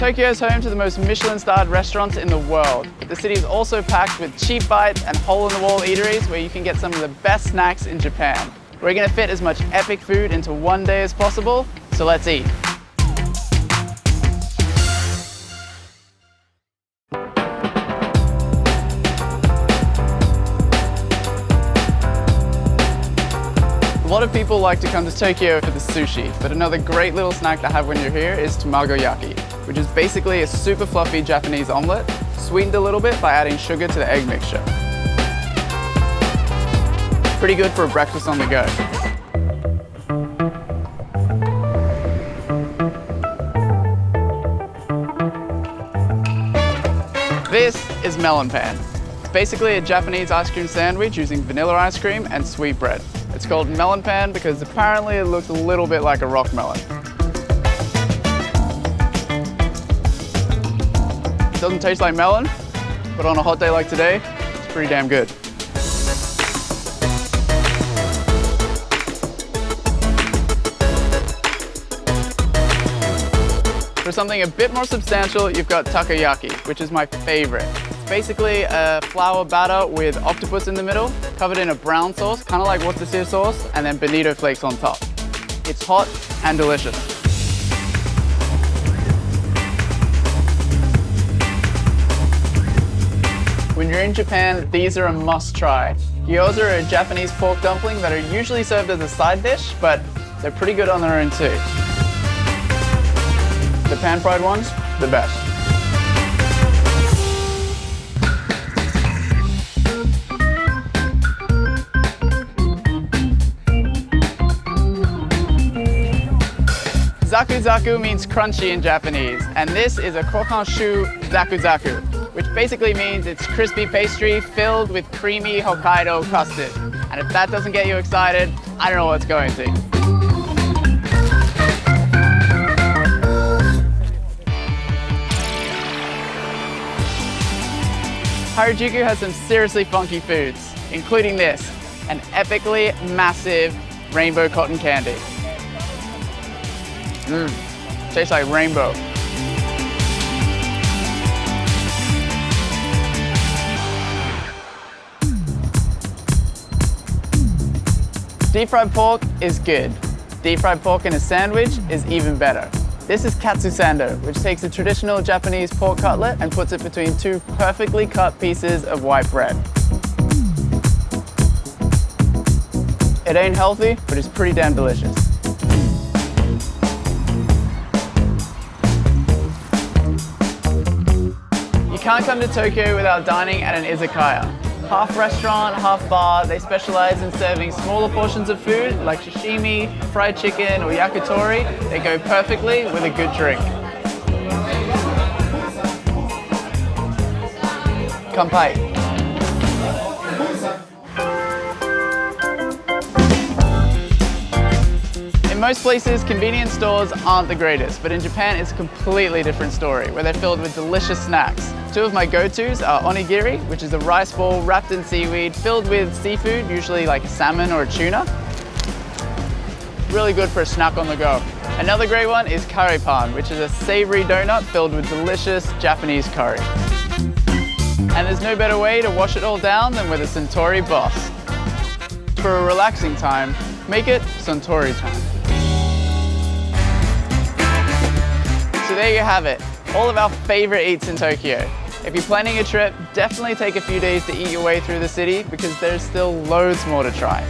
Tokyo is home to the most Michelin-starred restaurants in the world. The city is also packed with cheap bites and hole-in-the-wall eateries where you can get some of the best snacks in Japan. We're going to fit as much epic food into one day as possible, so let's eat. A lot of people like to come to Tokyo for the sushi, but another great little snack to have when you're here is tamagoyaki, which is basically a super fluffy Japanese omelette, sweetened a little bit by adding sugar to the egg mixture. Pretty good for a breakfast on the go. This is Melon pan. It's basically a Japanese ice cream sandwich using vanilla ice cream and sweet bread. It's called Melon pan because apparently it looks a little bit like a rock melon. It doesn't taste like melon, but on a hot day like today, it's pretty damn good. For something a bit more substantial, you've got takoyaki, which is my favorite. It's basically a flour batter with octopus in the middle, covered in a brown sauce, kind of like what's this here sauce, and then bonito flakes on top. It's hot and delicious. When you're in Japan, these are a must try. Gyoza are a Japanese pork dumpling that are usually served as a side dish, but they're pretty good on their own too. The pan-fried ones, the best. Zaku Zaku means crunchy in Japanese, and this is a CROQUANT Zaku Zaku, which basically means it's crispy pastry filled with creamy Hokkaido custard. And if that doesn't get you excited, I don't know what's going to. Harajuku has some seriously funky foods, including this, an epically massive rainbow cotton candy. Tastes like rainbow. Deep fried pork is good. Deep fried pork in a sandwich is even better. This is KATSU SANDO, which takes a traditional Japanese pork cutlet and puts it between two perfectly cut pieces of white bread. It ain't healthy, but it's pretty damn delicious. You can't come to Tokyo without dining at an izakaya. Half restaurant, half bar, they specialize in serving smaller portions of food like sashimi, fried chicken, or yakitori. They go perfectly with a good drink. Kanpai. In most places, convenience stores aren't the greatest, but in Japan it's a completely different story, where they're filled with delicious snacks. Two of my go-tos are onigiri, which is a rice ball wrapped in seaweed, filled with seafood, usually like salmon or tuna. Really good for a snack on the go. Another great one is KARE pan, which is a savory donut filled with delicious Japanese curry. And there's no better way to wash it all down than with a Suntory boss. For a relaxing time, make it Suntory time. So there you have it, all of our favorite eats in Tokyo. If you're planning a trip, definitely take a few days to eat your way through the city because there's still loads more to try.